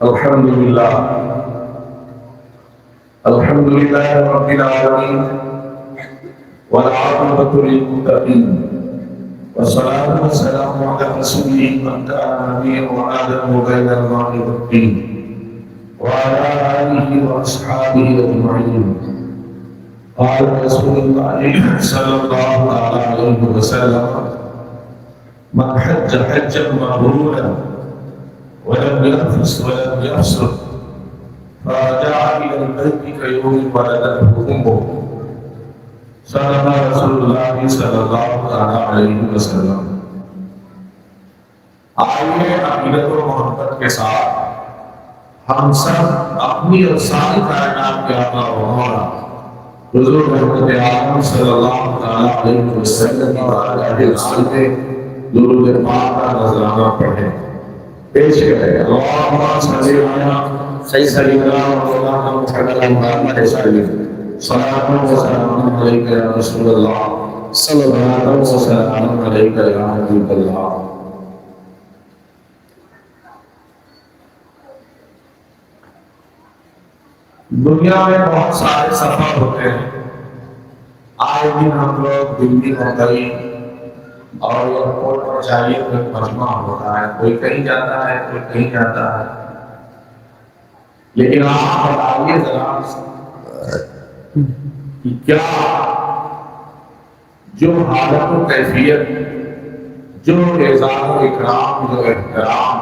الحمد لله الحمد لله رب العالمين والعاقبة للمتقين والصلاة والسلام على رسوله من كان نبيا وآدم بين الماء والطين وعلى آله وأصحابه أجمعين. قال رسول الله صلى الله عليه وسلم: من حج حجا مبرورا ولم يرفث ولم يفسق فرجع إلى البيت كيوم ولدته أمه. صدق رسول الله صلی اللہ علیہ وسلم. آئیے عقیدت و محبت کے ساتھ ہم سب اپنی اور ساری کائنات کے آقا و مولا حضور محمد عالم صلی اللہ علیہ وسلم کی بارگاہ رسول پہ درود پاک کا نذرانہ پڑھیں. پیش کریں اللہم صلی علی سیدنا مولانا محمد صلاۃ و سلام علیک یا رسول اللہ صلاۃ و سلام علیک یا حبیب اللہ. دنیا میں بہت سارے سفر ہوتے ہیں. آئے دن ہم لوگ دلی ممبئی اور ایئرپورٹ پر جائیے تو ایک مجمع ہوتا ہے، کوئی کہیں جاتا ہے کوئی کہیں جاتا ہے. لیکن آپ بتائیے ذرا کہ کیا جو حالت و کیفیت، جو اعزاز و اکرام، جو احترام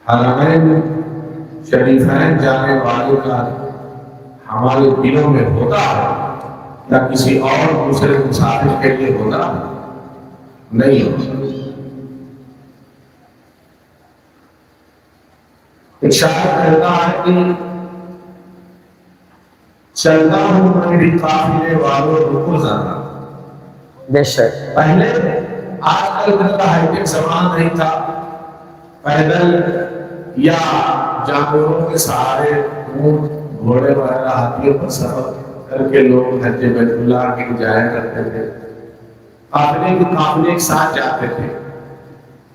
حرمین شریفین جانے والے کا ہمارے دلوں میں ہوتا ہے، یا کسی اور دوسرے مسافر کے لیے ہوتا ہے؟ نہیں ہوتا. ایک شاعر کہتا ہے کہ چلتا ہوں میں بھی قافلے والوں رکو ذرا. بے شک پہلے آج کل کا ہائی ٹیک زمان نہیں تھا، پیدل یا جانوروں کے سہارے اونٹ گھوڑے وغیرہ ہاتھیوں پر سفر کر کے لوگ حج بیت اللہ کے جایا کرتے تھے. قافلے ایک ساتھ جاتے تھے.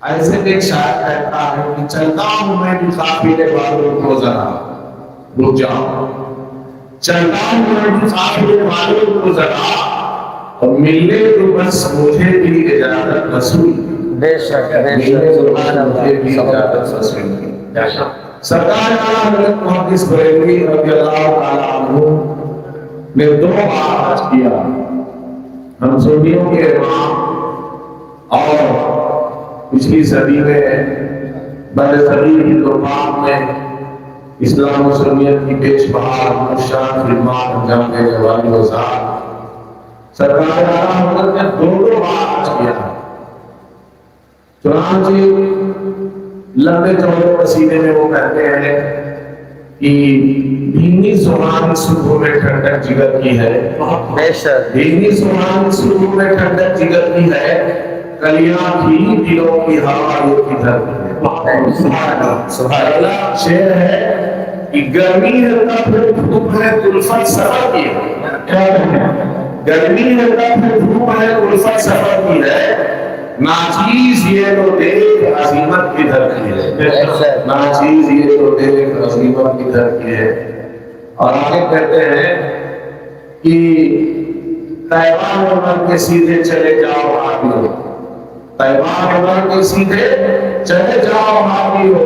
ایسے میں ایک شاعر کہتا ہے کہ چلتا ہوں میں بھی قافلے والوں کو ذرا رک جاؤ، چلتا ہوں میں بھی قافلے والوں کو ذرا، اور ملنے تو بس مجھے بھی اجازت رسول. بے شک بے شک سبحان اللہ. سرکار حضرت محدث بریلوی رضی اللہ تعالی عنہ نے دو بار حج کیا. ہم سنیوں کے امام اور پچھلی صدی میں برصغیر ہندوستان میں اسلام و سنیت کی پیش بہار مشان خدمات انجام دینے والی وزارت سرکار حضرت نے دو بار حج کیا. چنانچہ لمبے چوڑے قصیدے میں وہ کہتے ہیں کہ دھیمی زبان صبح میں ٹھنڈک جگر کی ہے، بے شک دھیمی زبان صبح میں ٹھنڈک جگر کی ہے، کلیاں کی دلوں کی ہوا یہ کدھر کی ہے. سبحان اللہ. شعر ہے کہ گرمی ہے تب دھوپ ہے الفت سفر کی ہے، گرمی ہے تب دھوپ ہے الفت سفر کی ہے، ناچیز یہ تو دیکھ عظیمت کدھر کی ہے، ناچیز یہ تو دیکھ عظیمت کدھر کی ہے. اور آگے کہتے ہیں کہ تیوان عمر کے سیدھے چلے جاؤ حامیو، تیوان عمر کے سیدھے چلے جاؤ حامیو،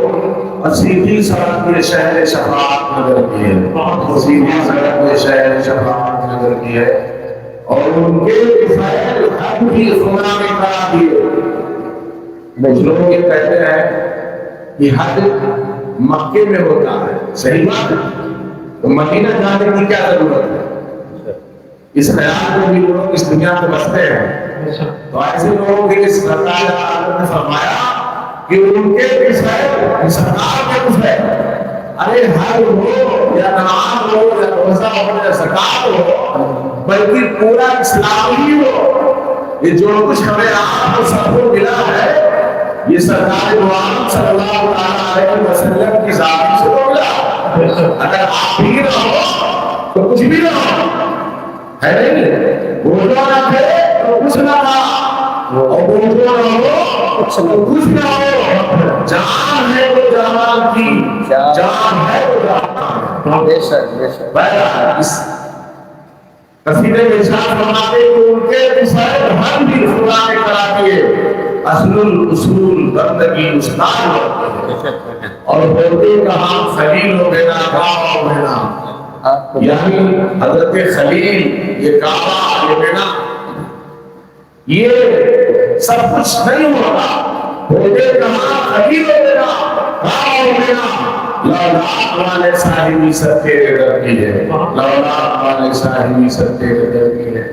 اور سیدھی سڑک کے شہر شفاعت نگر کی ہے، سیدھی سڑک کے شہر شفاعت نگر کی ہے. اور ان کے فیل حق بھی خدا میں کرا دیے. کچھ لوگ یہ کہتے ہیں کہ حج مکے میں ہوتا ہے، صحیح بات ہے، تو مدینہ جانے کی کیا ضرورت ہے؟ اس خیال میں بھی لوگ اس دنیا میں بستے ہیں. تو ایسے لوگوں کے لیے سرکار نے فرمایا کہ ان کے فیل سرکار کے فیل، ارے حج ہو یا نماز ہو یا روزہ ہو یا زکات ہو، بلکہ پورا اسلام ہی ہو، یہ جو کچھ ہمیں آپ کو سب کو ملا ہے یہ سرکار دو عالم صلی اللہ علیہ وسلم کی ذات سے ملا. اگر آپ بھی نہ ہو تو کچھ بھی نہ ہو، ہے نہیں؟ روزہ نہ تھے تو کچھ نہ تھا، اور روزہ نہ ہو کچھ نہ ہو. جان ہے تو جہان کی جان ہے وہ جان بے شک بے شک بہرحال اس قصیدے میں ارشاد فرماتے کہ ان کے مسائل ہم بھی خدا نے کرا دیے اصل الاصول بندگی استاد ہوتے ہیں اور ہوتے کہاں خلیل و بینا کعبہ و بینا یعنی حضرت خلیل یہ کعبہ یہ بینا یہ سب کچھ نہیں ہوتا ہوتے کہاں خلیل و بینا کعبہ و بینا لولا والے صاحبی سب تیرے در کی ہے لولا والے صاحبی سب تیرے در کی ہے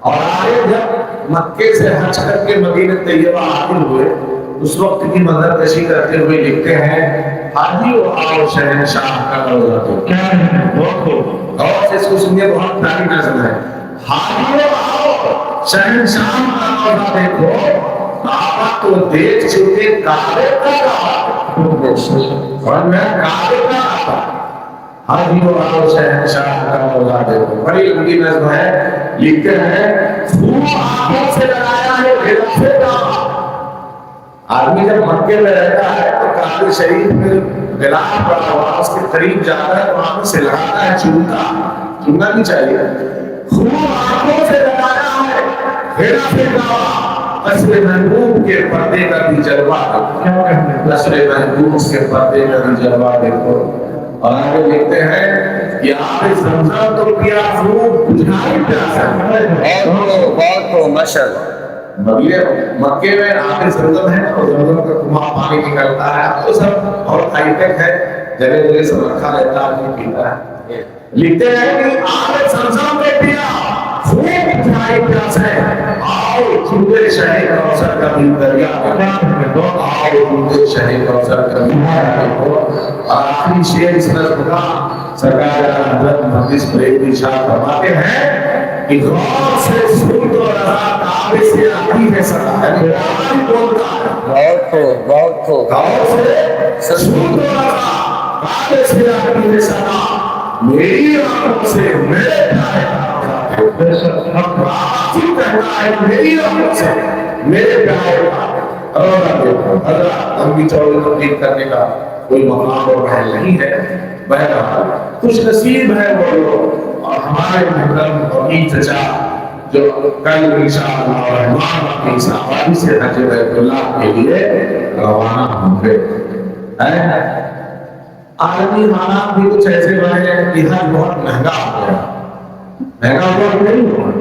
اور آئے جب مکے سے حج کر کے مدینہ طیبہ حاضر ہوئے اس وقت کی منظر کشی کرتے ہوئے لکھتے ہیں حاجی و آؤ شہنشاہ کا روزہ تو کیا ہے بہت خوب اور سے اس کو سنیے بہت پیاری نظم ہے حاجی و آؤ شہنشاہ کا روزہ دیکھو کعبہ تو دیکھ چکے کعبے کا اور میں کعبے کا آتا حاجی و آؤ شہنشاہ کا روزہ دیکھو بڑی لمبی نظم ہے لکھتے ہیں خوب آنکھوں سے لگایا ہے دل سے کعبہ آدمی جب مکے میں رہتا ہے تو کعبہ شریف میں غلاف پڑا ہوا اس کے قریب جاتا ہے تو آنکھوں سے لگاتا ہے چومنا نہیں چاہیے خوب آنکھوں سے لگایا ہے دل سے کعبہ قصر محبوب کے پردے کا بھی جلوہ دیکھو قصر محبوب کے پردے کا بھی جلوہ دیکھو اور آگے لکھتے ہیں کہ آپ زمزم تو کیا خوب بجھائی پیاسا بہت خوب ماشاءاللہ مکے میں آخر زمزم ہے اور زمزم کا کنواں پانی نکلتا ہے تو سب اور ہائی ٹیک ہے جگہ جگہ سب رکھا رہتا ہے پیتا ہے لکھتے ہیں کہ آپ زمزم میں پیا خوب بجھائی پیاس ہے آؤ چودے شہر کوثر کا بھی دریا آؤ چودے شہر کوثر کا بھی دریا آخری شعر اس نظم کا سرکار حضرت محدث فریدی شاہ فرماتے ہیں کہ غور سے سن تو رضا کعبے سے آتی ہے صدا یعنی قرآن بولتا ہے بہت خوب غور سے سن تو رضا کعبے سے آتی ہے صدا میری آنکھوں سے میرے پیارے میری آنکھوں سے میرے پیارے حضرت لمبی چوڑی تبدیل کرنے کا کوئی مقام اور محل نہیں ہے بہرحال خوش نصیب ہے وہ لوگ اور ہمارے محترم وکیل چچا جو کل انشاءاللہ الرحمن اپنی صحابی سے حج بیت اللہ کے لیے روانہ ہوں گے عالمی حالات بھی کچھ ایسے بنے ہیں کہ حج بہت مہنگا ہو گیا مہنگا ہوا نہیں ہوا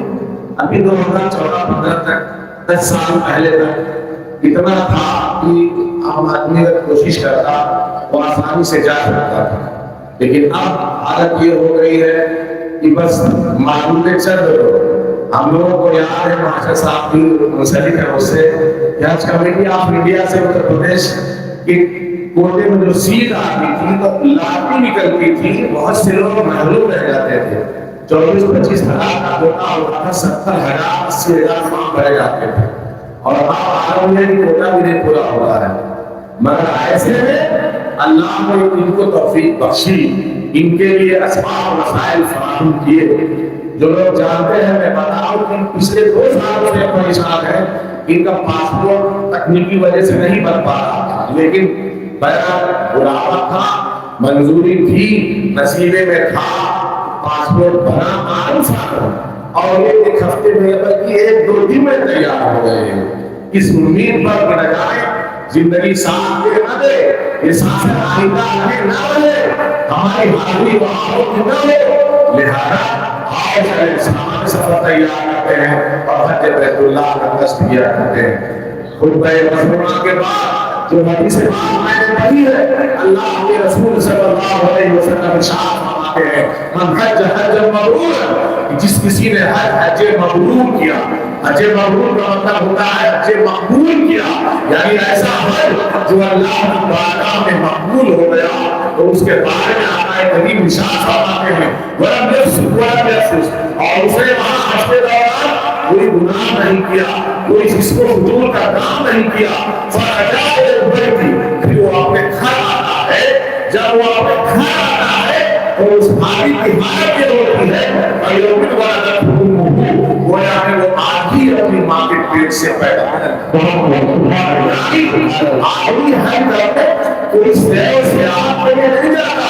ابھی 2014-15 تک 10 سال پہلے تک اتنا تھا کہ عام آدمی اگر کوشش کرتا وہ آسانی سے جا سکتا تھا لیکن اب حالت یہ ہو گئی ہے کہ بس معلوم چل رہے ہم لوگوں کو یاد ہے مہاجر صاحب بھی منسلک ہے اس سے کہ آج کمیٹی آف انڈیا سے اتر پردیش کی کوٹے میں جو سیٹ آتی تھی تو لاٹھی نکلتی تھی بہت سے لوگ محروم رہ جاتے تھے 24-25 ہزار کا کوٹا ہوتا تھا 70,000 80,000 فارم بھرے جاتے تھے اور اب عالمیہ کی کوٹا بھی نہیں پورا ہو رہا ہے مگر ایسے میں اللہ نے ان کو توفیق بخشی ان کے لیے اسباب و وسائل فراہم کیے جو لوگ جانتے ہیں میں بتاؤں کہ پچھلے 2 سال سے پریشان ہے ان کا پاسپورٹ تکنیکی وجہ سے نہیں بن پا رہا لیکن بہرحال بڑھاپا تھا منظوری تھی نصیبے میں تھا پاسپورٹ بنا عام سال اور یہ 1 ہفتے میں بلکہ 1-2 دن میں تیار ہو گئے ہیں اس امید پر کہ نہ جائے زندگی ساتھ دے نہ دے یہ ساتھ آئندہ ہمیں نہ بنے ہماری حاضری وہاں نہ ہو لہذا آؤ چلے سامان سفر تیار کرتے ہیں اور حج بیت اللہ کا قصد کیا کرتے ہیں خطبہ مسلمہ کے بعد جو حدیث پاک میں نے پڑھی ہے اللہ کے رسول صلی اللہ علیہ وسلم ارشاد فرماتے ہیں من حج حج مبرور جس کسی نے حج مبرور کیا حج مبرور کا مطلب ہوتا ہے حج مقبول کیا یعنی ایسا حج جو اللہ کی بارگاہ میں مقبول ہو گیا تو اس کے بارے میں آقا کریم ارشاد فرماتے ہیں ولم یفسق اور اسے وہاں حج کے دوران کوئی گناہ نہیں کیا کوئی جس کو فضول کا کام نہیں کیا فرجائے بیٹی پھر وہ اپنے گھر آتا ہے جب وہ اپنے گھر آتا ہے تو اس بھائی کی حالت یہ ہوتی ہے اور یومن والا گویا کہ وہ آج ہی اپنی ماں کے پیٹ سے پیدا ہے آدمی ہے کوئی سیر سے آپ کے لیے نہیں جاتا.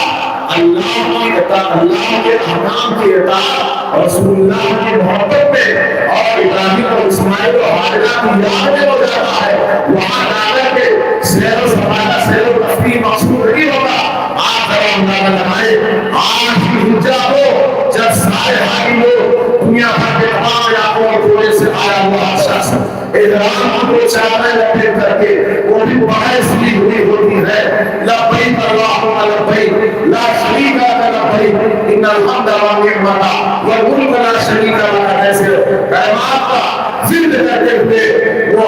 اللہ کی اطاعت, اللہ کے احکام کی اطاعت, رسول اللہ کی محبت میں اور ابراہیم اور اسماعیل اور ہاجرہ کی یاد میں ہو جاتا ہے. وہاں جا کر کے سیر و سپاہا, سیر و تفریح مقصود نہیں ہوگا. آپ ذرا اندازہ لگائیں, آج کی حجہ ہو جب سارے حاکم ہو, دنیا بھر کے تمام علاقوں کے کونے سے آیا ہوا شخص احرام کو چادریں لپیٹ کر کے وہ بھی باعث لی ہوئی ہوتی ہے, لبیک اللہم لبیک لا شریک لک لبیک ان الحمد والنعمت والملک لا شریک لک, ایسے کلمات کا ذکر کرتے ہوئے وہ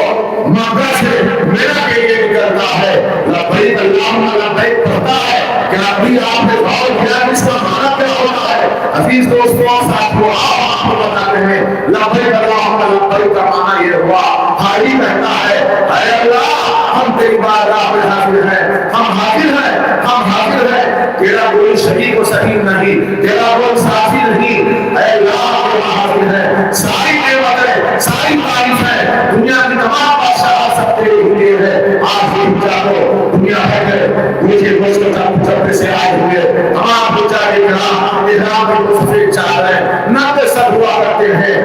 مکہ سے میرا کے لیے نکلتا ہے. لبیک اللہم لبیک پڑھتا ہے کہ ابھی آپ نے غور کیا اس کا معنی کیا ہوتا ہے. عزیز دوستوں ساتھیوں, آپ کو بتاتے ہیں لبیک اللہم لبیک کا معنی یہ ہوا, حاجی کہتا ہے اے اللہ ہم تیری بارگاہ میں حاضر ہیں, ہم حاضر ہیں, ہم حاضر ہیں, تیرا کوئی شریک و سہیم نہیں, تیرا کوئی ساتھی نہیں, اے اللہ ہم حاضر ہیں. ساری نعمتیں, ساری تعریف ہے دنیا کی تمام بادشاہ سب تیرے لیے ہے. آج بھی جاؤ دنیا ہے مجھے گوشت چپتے سے آئے ہوئے تمام بیچارے کرام احرام میں سفید چادریں نقد سب ہوا کرتے ہیں,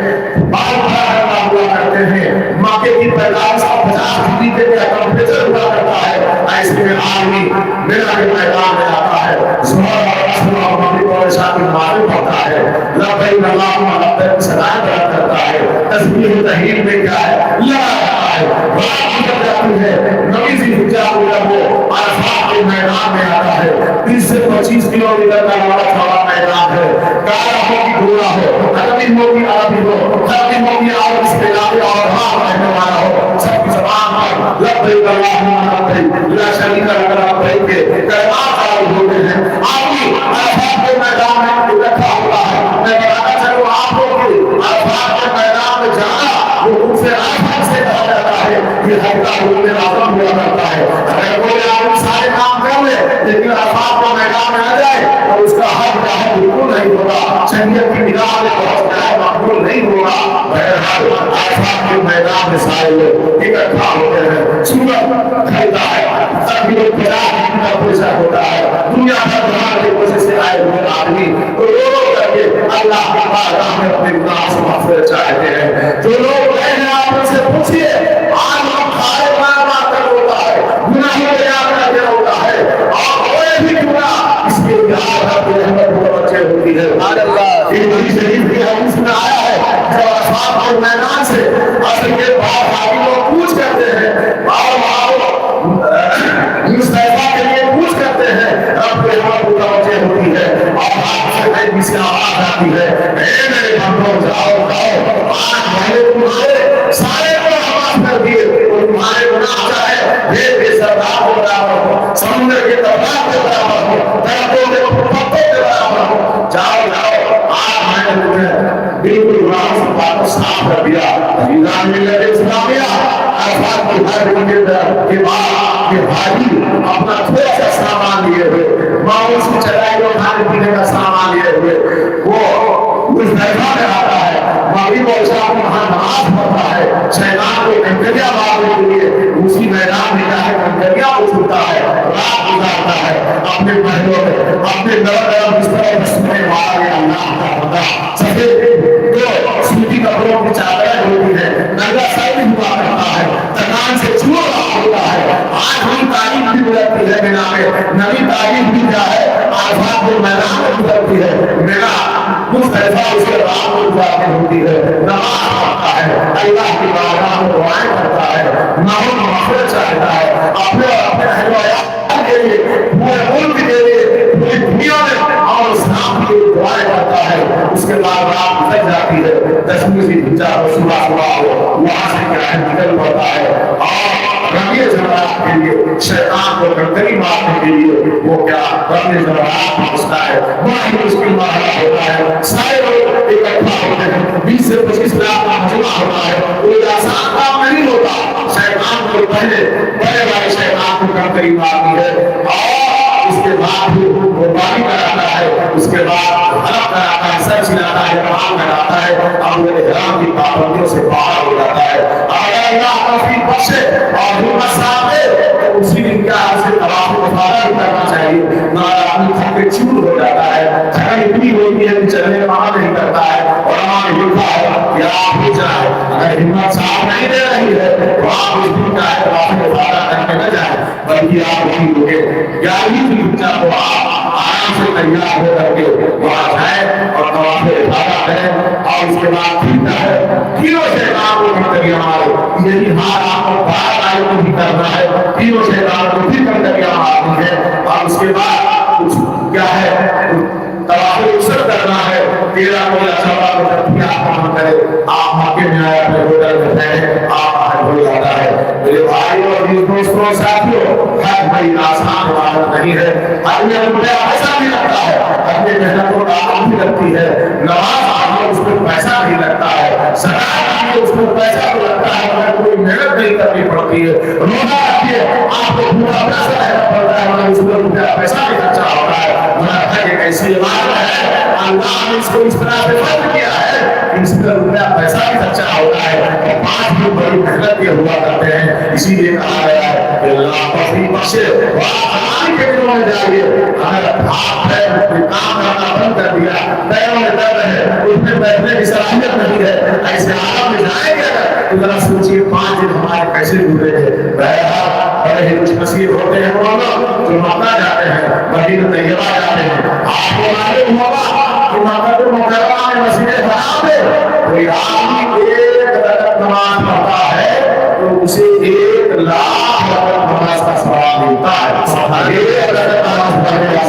بال بڑا ہوا کرتے ہیں, مکے کی پیدائش کا 50 ڈگری کے ٹیمپریچر ہوا کرتا ہے. ایسے میں آدمی میرا کے میدان میں آتا ہے, ظہر اور عصر اور مغرب اور عشاء کی نمازیں پڑھتا ہے, لبیک اللہم لبیک کی صدائیں بیان کرتا ہے. تسبیح و تحلیل میں کیا ہے, لگا ہے, رات گزر جاتی ہے, نبی سی حجہ ہو جب وہ عرفات کے میدان میں آتا ہے. 20 سے 25 کلومیٹر کا لمبا چوڑا میدان ہے, کالا ہو کی گھوڑا ہو, عربی ہو کی عربی ہو, عربی ہو کی عرب اس کے علاقے اور وہاں رہنے والا ہو, سب کی زبان پر لبیک اللہم لبیک لا شریک لک لبیک کے کلمات جاری ہوتے ہیں. آدمی عرفات کے میدان میں اکٹھا ہوتا ہے. میں بتانا چاہوں آپ کو کہ عرفات کے میدان میں جانا وہ ان سے عرفات سے کہا جاتا ہے, یہ حقیقت رکن اعظم ہوا کرتا ہے. اگر کوئی آدمی سارے کام کر لے لیکن عرفات کے میدان میں آ جائے تو اس کا حق کیا ہے, بالکل نہیں ہوگا, شریعت کی نگاہ میں پہنچ جائے مقبول نہیں ہوگا. بہرحال عرفات کے میدان میں سارے لوگ اکٹھا ہوتے ہیں, سورج ڈھلتا ہے, سبھی لوگ 50 کا پیشہ ہوتا ہے. دنیا بھر کے وجہ سے آئے ہوئے آدمی رو کر کے اللہ کے بارگاہ میں اپنے گناہ سے مغفرت چاہتے ہیں. جو لوگ گئے ہیں آپ ان سے پوچھیے, آج ہم کھائے مار مار کر ہوتا ہے, گناہوں کے یاد کر کے ہوتا ہے, اور کوئی بھی گناہ اس کے یاد کر کے رحمت متوجہ ہوتی ہے. یہ نبی شریف کی حدیث میں آیا ہے, جب عرفات کے میدان سے عصر کے بعد آدمی لوگ پوچھ کرتے ہیں مصطفیٰ کے لیے پوچھ کرتے ہیں, رب کے رحمت متوجہ ہوتی ہے اور آپ سے نئی بھی سے آواز آتی ہے, اے میرے بندوں جاؤ جاؤ, آج میں نے تمہارے سارے گناہ معاف کر دیے, اور تمہارے گناہ چاہے ریت کے سرداب کے برابر ہو, سمندر کے دربار کے برابر ہو, درختوں کے پتوں کے برابر ہو, جاؤ جاؤ آج میں نے تمہیں بالکل گناہوں سے پاک صاف کر دیا. نظام ملت اسلامیہ عرفات کی ہر دن کے بعد یہ بھائی اپنا تھوڑا سا سامان لیے ہوئے, ماؤس کی چڑھائی اور کھانے پینے کا سامان لیے ہوئے وہ مزدلفہ میں آتا ہے, مغرب اور عشاء کو وہاں نماز پڑھتا ہے, شیطان کو کنکریاں مارنے کے لیے اسی میدان میں جا کے کنکریاں اچھولتا ہے, رات گزارتا ہے اپنے محلوں میں, اپنے نرم بستر میں سونے والا یہ اللہ کا بندہ سفید جو سوتی کپڑوں کی چادریں ہوتی ہے, ننگا سر بھی ہوا کرتا ہے, تکان سے چھو رہا ہوتا ہے. آج ہم تعریف بھی گزرتی ہے میرا میں نبی تعریف بھی کیا ہے, عرفات کے میدان میں گزرتی ہے, میرا مصطفیٰ اس کے رات میں گزارتی ہوتی ہے, نماز پڑھتا ہے, اللہ کی بارگاہ میں دعائیں کرتا ہے, گناہوں کی مغفرت چاہتا ہے, اپنے اور اپنے اہل و عیال کے لیے, پورے ملک کے لیے, پوری دنیا میں اور اسلام کے لیے دعائیں کرتا ہے. اس کے بعد رات گزر جاتی ہے, 10ویں سے دن صبح ہو, وہاں سے کیا ہے نکل پڑتا ہے اور ربیع جماعت کے لیے شیطان کو کنکری مارنے کے لیے وہ کیا ربیع جماعت پہنچتا ہے. بڑا ہی مشکل مرحلہ ہوتا ہے, سارے لوگ اکٹھا ہوتے ہیں, 20 سے 25 لاکھ کا مجمع ہوتا ہے, کوئی آسان کام نہیں ہوتا. شیطان کو پہلے بڑے بڑے شیطان کو کنکری مارتی ہے اور اس کے بعد وہ باری کراتا ہے, اس کے بعد حلق کراتا ہے, سر چلاتا ہے، رام کراتا ہے، اب وہ احرام کی پابندیوں سے باہر ہو جاتا ہے. اگر اللہ توفیق بخشے اور ہمت صاحب دے تو اسی دن کیا اسے طواف مفاضلہ بھی کرنا چاہیے. مگر آدمی تھک کے چور ہو جاتا ہے، تھکن اتنی ہوتی ہے کہ چلنے کا وہاں نہیں کرتا ہے. اور ہمارے لکھا ہے کہ آپ ہو جائے، اگر ہمت صاحب نہیں دے رہی ہے تو آپ اس دن کا طواف مفاضلہ کرنے نہ جائیں، بلکہ آپ وہیں رکے. 11ویں ذوالحجہ کو آپ آرام سے تیار ہو کر کے وہاں جائیں اور طواف افاضہ کریں. اور اس کے بعد تینوں شیطان کو پھر کر ہمارے یہی ہار آپ کو بار بار کو بھی کرنا ہے. تینوں شیطان کو پھر کر مارنی ہے. اور اس کے بعد کچھ کیا ہے طواف رخصت کرنا ہے. 13 کو یا 14 کو جب بھی آپ کام کرے آپ مکے میں آئے اپنے ہوٹل میں ٹھہرے آپ باہر ہو جاتا ہے. میرے بھائی اور دوستوں ساتھیوں، حج بڑی آسان عبادت نہیں ہے. حج میں روپیہ پیسہ بھی لگتا ہے، حج میں محنت و طاقت بھی لگتی ہے. نماز آدمی اس میں پیسہ نہیں لگتا ہے، زکات آدمی اس میں پیسہ بھی لگتا ہے مگر کوئی محنت نہیں کرنی پڑتی ہے. روزہ رکھیے آپ کو پورا پیسہ رہنا پڑتا ہے مگر اس میں روپیہ پیسہ بھی خرچہ ہوتا ہے. مگر حج ایک ایسی عبادت ہے اللہ نے اس کو اس طرح سے فرض کیا ہے کہ اس میں روپیہ پیسہ بھی خرچہ ہوتا ہے اور 5 بھی بڑی محنت کے ہوا کرتے ہیں. اسی لیے کہا گیا ہے کہ اللہ توفیق بخشے اور آپ کے دنوں میں جائیے. اگر آپ ہے کام کرنا بند کر دیا، پیروں میں درد ہے، اس میں بیٹھنے کی صلاحیت نہیں ہے، ایسے عالم میں جائیں گے تو ذرا سوچیے 5 دن ہمارے کیسے گزرے ہیں. بہرحال بڑے ہی خوش نصیب ہوتے ہیں وہ لوگ جو مکہ جاتے ہیں، مدینہ طیبہ جاتے ہیں. آپ کو معلوم ہوگا کہ مکہ مکرمہ میں مسجد حرام ہے کوئی آدمی 1 رکعت نماز پڑھتا ہے تو اسے 1 لاکھ رکعت نماز کا ثواب ملتا ہے. 1 رکعت نماز پڑھنے کا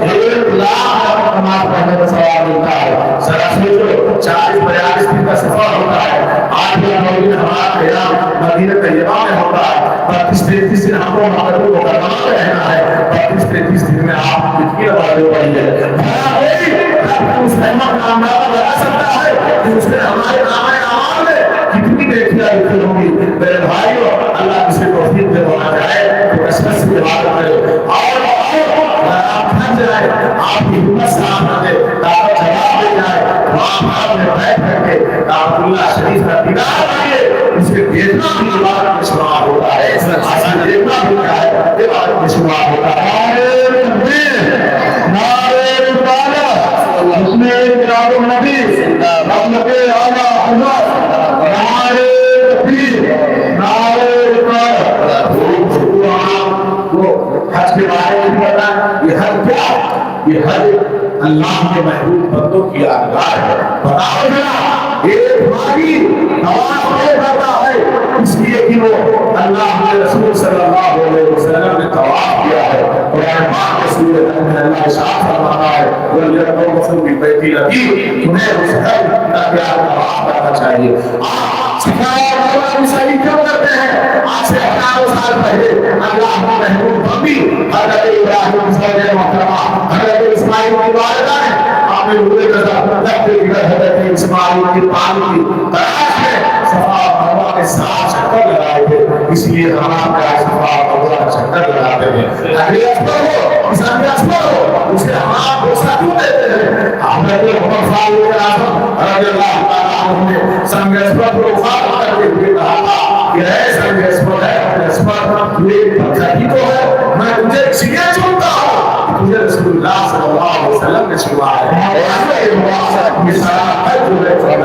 1 لاکھ رکعت نماز پڑھنے کا ثواب ملتا ہے. ذرا سوچو 40-42 دن کا سفر ہوتا ہے. 8 دن ہمارا قیام مدینہ طیبہ میں ہوتا ہے. 32-33 دن ہم کو مکہ مکرمہ میں رہنا ہے. 32-33 دن میں آپ کتنی نمازیں پڑھی ہے؟ اس نعمت کا اندازہ لگا سکتا ہے کہ اس نے ہمارے اعمال میں کتنی نیکیاں لکھی ہوں گی. میرے بھائیو، اللہ کسی توفیق دے ہونا چاہے تو کثرت سے عبادت کرے اور آپ تھک جائے، آپ کی ہمت صاف نہ دے، دعوت جواب دے جائے تو آپ میں بیٹھ کر کے دعوت اللہ شریف کا دیدار کریے. اسے دیکھنا بھی عبادت میں شمار ہوتا ہے، آسان دیکھنا بھی کیا ہے عبادت میں شمار ہوتا ہے. اس میں جناب النبی رحمت اعلیٰ حضرت نعرہ تکبیر نعرہ رسالت وہ حج کے بارے میں پتا ہے. یہ حج کیا ہے؟ یہ حج اللہ کے محبوب بندوں کی یادگار ہے. بتاؤ ذرا ایک بھائی نماز پڑھے کرتا ہے اس لیے کہ وہ اللہ کے رسول صلی اللہ علیہ وسلم نے طواف کیا ہے. قرآن پاک کے سورۃ میں اللہ ارشاد فرماتا ہے وَلْيَطَوَّفُوا بِالْبَيْتِ الْعَتِيقِ. تمہیں اس حج کا پیار طواف کرنا چاہیے. آپ صفائی اور صحیح کیوں کرتے ہیں؟ آج سے 18 سال پہلے اللہ کے محبوب نبی حضرت ابراہیم صلی محترمہ حضرت اسماعیل کی والدہ نے اپنے روزے کا لگتے دیگر حضرت اسماعیل کی پانی کی تلاش میں صفا مروا کے ساتھ چکر لگائے تھے. اس لیے ہم آپ کا صفا مروا کا چکر لگاتے ہیں. اگر اکبر ہو انسان اکبر ہو اسے ہم آپ غصہ کیوں دیتے ہیں؟ حضرت عمر فاروق اعظم رضی اللہ تعالیٰ عنہ نے سنگ اکبر کو وفات کر کے ہوئے کہا تھا کہ اے سنگ اکبر ہے اکبر تو ایک پتھر ہی تو ہے، میں تجھے چیزیں چنتا ہوں، تجھے رسول اللہ صلی اللہ علیہ وسلم نے چھوا ہے.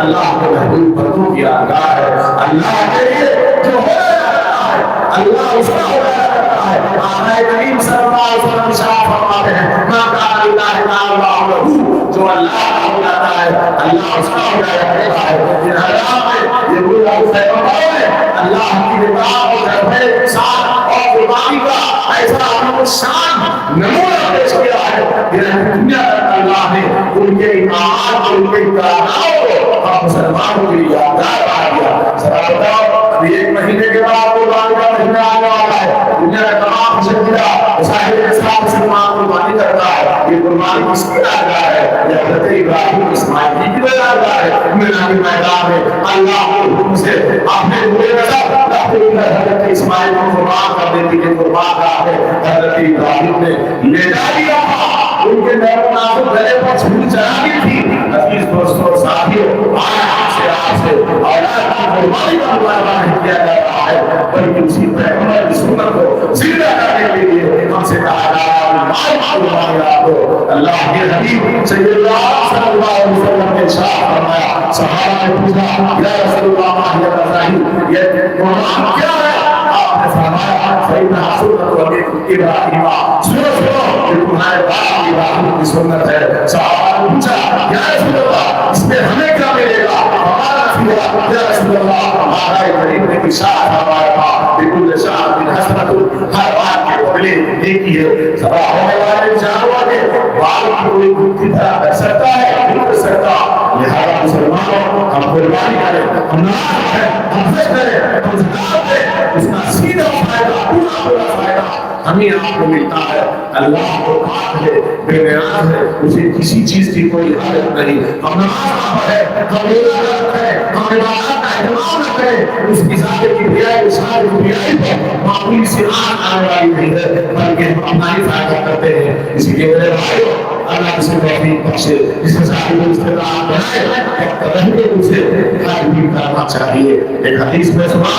اللہ کے محبوب بندوں کی یادگار ہے. اللہ کے لیے جو ہو رہا ہے اللہ اس کا ہو رہا ہے. آقا کریم صلی اللہ علیہ وسلم ارشاد فرماتے ہیں ما کان للہ تعالی جو اللہ کا ہو جاتا ہے اللہ اس کا ہو جاتا ہے. یہ حرام ہے، یہ بلا ہے. اللہ کی کتاب اور جذبے ساتھ اور قربانی کا ایسا اپنا شان نمونہ پیش کیا ہے کہ دنیا تک اللہ نے ان کے ایمان اور ان کے کارناموں کو ہم مسلمانوں کے لیے یادگار بنا دیا. ذرا بتاؤ ابھی 1 مہینے کے بعد قربانی کا مہینہ آنے والا ہے. دنیا کا تمام شہریہ صاحب اسلام مسلمان قربانی کرتا ہے. یہ قربانی کس کی یادگار ہے؟ یہ حضرت ابراہیم اسماعیل کی یادگار ہے. میدان کے میدان میں اللہ کے حکم سے اپنے پورے نظر حضرت اسماعیل کو قربان کر دیتی ہے. قربان کر کے حضرت ابراہیم نے لے جا دیا. ان کے نازک گلے پر چھری چلا دی تھی. عزیز دوستوں ساتھیوں، آپ سے اولاد کی قربانی کا مطالبہ کیا جا رہا ہے، بلکہ اسی پیغمبر کی سنت کو زندہ کرنے کے لیے ہم سے کہا جا رہا ہے. اللہ کے حبیب سید اللہ صلی اللہ علیہ وسلم نے ارشاد فرمایا، صحابہ نے پوچھا یا رسول اللہ یہ قرآن کیا ہے؟ آپ نے فرمایا سیدنا سنت ابراہیم، سنو یہ تمہارے باپ ابراہیم کی سنت ہے. صحابہ نے پوچھا یا رسول اللہ اس میں ہمیں کیا ملے گا؟ یا رسول اللہ ہمارے غریب نے ارشاد فرمایا تھا بكل شعب حسنۃ، ہر بات کے بدلے نیکی ہے. سبا ہونے والے جانور کے بال کی کوئی گنتی طرح کر سکتا ہے نہیں کر سکتا. لہذا مسلمانوں ہم قربانی کریں، ہم نماز پڑھیں، ہم حج کریں، ہم زکات دیں، اس کا سیدھا فائدہ پورا فائدہ ہمیں آپ کو ملتا ہے. اللہ کو پاک ہے، بے نیاز ہے، اسے کسی چیز کی کوئی حاجت نہیں. ہم نماز پڑھیں، ہم روزہ رکھیں، ہم عبادات کا اہتمام رکھیں، اس کی ذات کی بیائی ساری بیائی پر معمولی سی آنکھ آنے والی نہیں ہے، بلکہ ہم اپنا ہی فائدہ کرتے ہیں. اسی لیے میرے بھائیوں اللہ کسی توفیق بخشے، جسے صاحب استطاعت بنائے وقت رہنے اسے حج بھی کرنا چاہیے. ایک حدیث میں سنا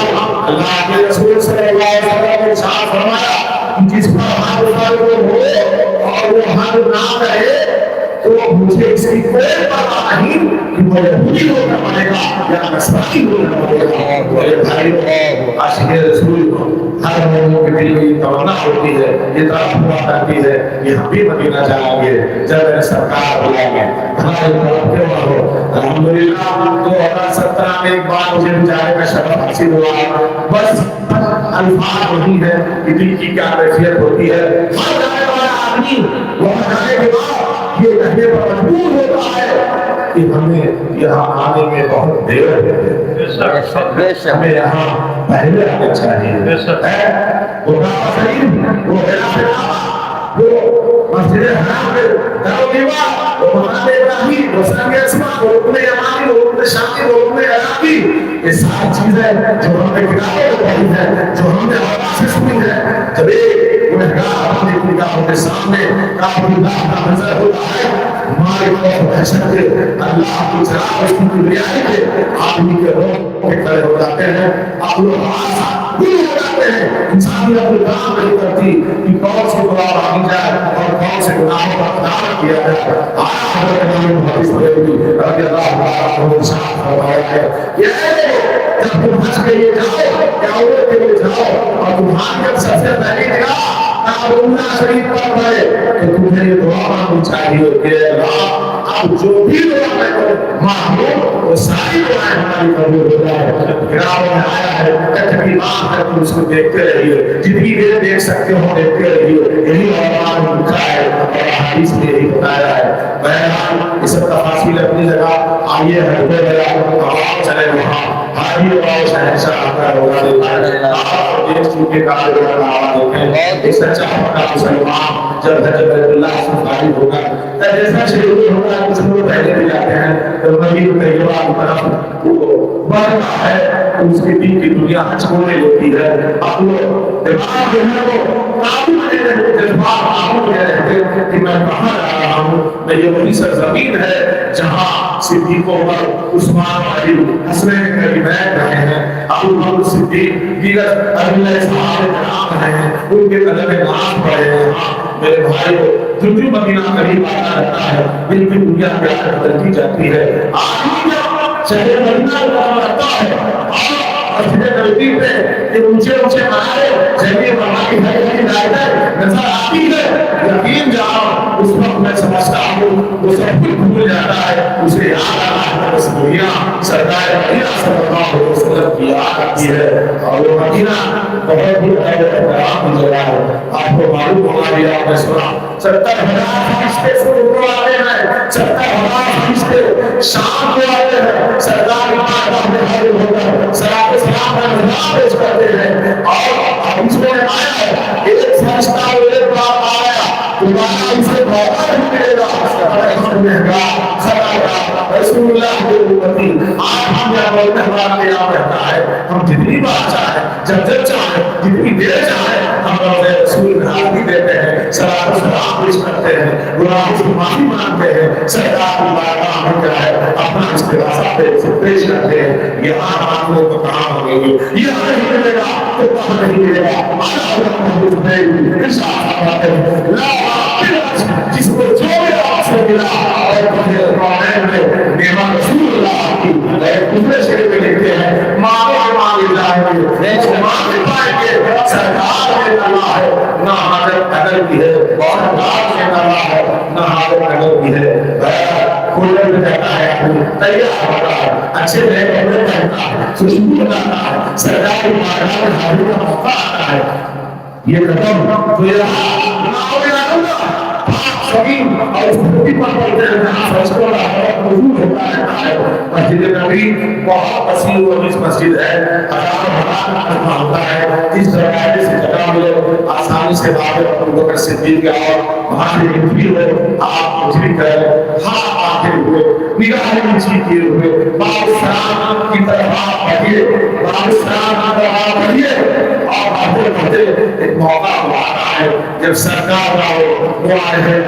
اللہ کے رسول صلی اللہ علیہ وسلم نے ارشاد فرمایا جس پر حج فرض ہو اور وہ حج نہ کرے تو مجھے اس کی کوئی پرواہ نہیں کہ وہ یہودی ہونا پڑے گا یا نصرانی ہونا پڑے گا. میرے بھائیوں عاشق رسول ہر مومن کے دل میں یہ تمنا ہوتی ہے، یہ طرف ہوا کرتی ہے کہ ہم بھی مدینہ جائیں گے جب میرے سرکار بلائیں گے. ہمارے طرف کے ہو الحمدللہ 2017 میں ایک بار مجھے جانے کا شرف حاصل ہوا. بس الفاظ نہیں ہے کہ دل کی کیا کیفیت ہوتی ہے. ہر جانے والا آدمی وہاں جانے کے بعد یہ کہنے پر مجبور ہوتا ہے کہ ہمیں یہاں آنے میں بہت دیر ہے، ہمیں یہاں پہلے آنا چاہیے. وہ مسجد حرام میں درویوا وہ مقام ابراہیم وہ سنگ اسما وہ رکن یمانی وہ رکن شامی وہ رکن عراقی، یہ ساری چیزیں جو ہم نے کتابوں میں پڑھی ہیں، جو ہم نے آواز سے سنی ہے. جب ایک گنہگار اپنی نگاہوں کے سامنے کعبۃ اللہ کا منظر ہوتا ہے، ہمارے خوف و دہشت کے اللہ کی چراغ اس کی کبریائی کے آدمی کے روح کے کھڑے ہو جاتے ہیں. آپ لوگ گل ہو جاتے ہیں. انسانی اپنے کام نہیں کرتی کہ کون سے دعا مانگی جائے اور کون سے گناہوں کا خطاب کیا جائے. آج حضرت امام حدیث بریلوی رضی اللہ عنہ نے ارشاد فرمایا ہے کہ جب تم حج کے لیے جاؤ یا عمرے کے لیے جاؤ اور تمہاری جب سب سے پہلی نگاہ اللہ شریف پر پڑے تو تمہیں یہ دعا مانگنی چاہیے کہ اللہ اب جو بھی دعا میں مانگو وہ ساری دعائیں ہماری قبول ہو جائے. گراؤں میں آیا ہے کتنی بات ہے تم اس کو دیکھتے رہیے، جتنی دیر دیکھ سکتے ہو دیکھتے رہیے. یہی عنوان لکھا ہے اور حدیث میں یہی بتایا ہے. بہرحال اس تفاصیل اپنی جگہ آئیے ہٹتے رہا چلے وہاں حاجی اور شہنشاہ کا روزہ آپ دیکھ چکے کافر کا آواز دیکھیں. اس سچا ہونا مسلمان جب حج بیت اللہ سے فارغ ہوگا جیسا شروع ہوگا کچھ لوگ پہلے بھی جاتے ہیں تو مدینہ طیبہ کی طرف وہ بڑھتا ہے اس کے دین کی دنیا حج ہونے لگتی ہے. اب لوگ دماغ جو ہے وہ قابو میں جذبات قابو میں رہتے کہ میں کہاں جا رہا ہوں. میں یہ وہی سرزمین ہے جہاں صدیق عمر عثمان علی حسنین کریمین رہے ہیں. ابو بکر صدیق دیگر اگلے صحابہ کرام رہے ہیں، ان کے قدم ناز پڑے ہیں. میرے بھائیو جو مدینہ قریب آتا رہتا ہے دل کی دنیا پیار بدلتی جاتی ہے. آدمی جب شہر مدینہ رہتا ہے مسجد نبوی پہ یہ اونچے اونچے منارے جنگی فرمائی ہے نظر آتی ہے، یقین جاؤ اس وقت میں سمجھتا ہوں وہ سب کچھ بھول جاتا ہے، اسے یاد آ رہا ہے بس دنیا سرکار مدینہ صلی اللہ علیہ وسلم کی یاد آتی ہے. اور وہ مدینہ بہت ہی احترام کی جگہ ہے. آپ کو معلوم ہوگا بھی آپ نے سنا 70,000 فرشتے سے اوپر آتے ہیں، 70,000 فرشتے شام کو آتے ہیں، سرکار امام اپنے حاضر ہو کر صلاۃ و سلام کا نظام پیش کرتے ہیں. اور اس میں آیا ہے ایک فرشتہ اور ایک باپ آیا تمہارا اسے موقع نہیں ملے گا رسول اللہ کے امتی. آج ہم یہاں بولتے ہمارا قیام رہتا ہے، ہم جتنی بار چاہیں جب چاہیں جتنی دیر چاہیں ہم روضہ رسول میں حاضری دیتے ہیں، صلاۃ و سلام پیش کرتے کرتے ہیں, گناہوں سے معافی مانگتے ہیں, سرکار کی بارگاہ میں کیا ہے اپنا استغاثہ پیش کرتے ہیں. یہاں آپ لوگوں کو کہاں ہوگے گی, یہاں نہیں ملے گا تو کہاں نہیں ملے گا. جس کو جو بھی آپ سے ملا اور نعمت رسول اللہ کی دوسرے شعر میں لکھتے ہیں مانگے مانگے جائیں گے مانگے پائیں گے. سرکار نے کہا ہے نہ حاجت قدر کی ہے, سرکار نے کہا ہے نہ حاجت قدر کی ہے. کھولنے میں کہتا ہے تیار ہوتا ہے, اچھے نئے کپڑے پہنتا ہے, خوشبو بناتا ہے, سرکار کی بارگاہ میں حاضری کا موقع آتا ہے. یہ قدم تو یہ اور اس دھرتی پر پڑتے ہیں فرشتوں کا موجود ہوتا رہتا ہے. مسجد نبی بہت وسیع و وسیع مسجد ہے, ہزاروں ہوتا ہے. اس دروازے سے جگہ ملے آسانی سے بات ابو بکر صدیق کا اور وہاں سے انٹری ہو آپ مجری کریں ہاتھ آتے ہوئے نگاہ نیچی کیے ہوئے باب السلام کی طرف آپ بڑھیے, باب السلام کی طرف آپ بڑھیے اور بڑھتے بڑھتے ایک موقع آتا ہے جب سرکار کا ہو وہ آئے ہیں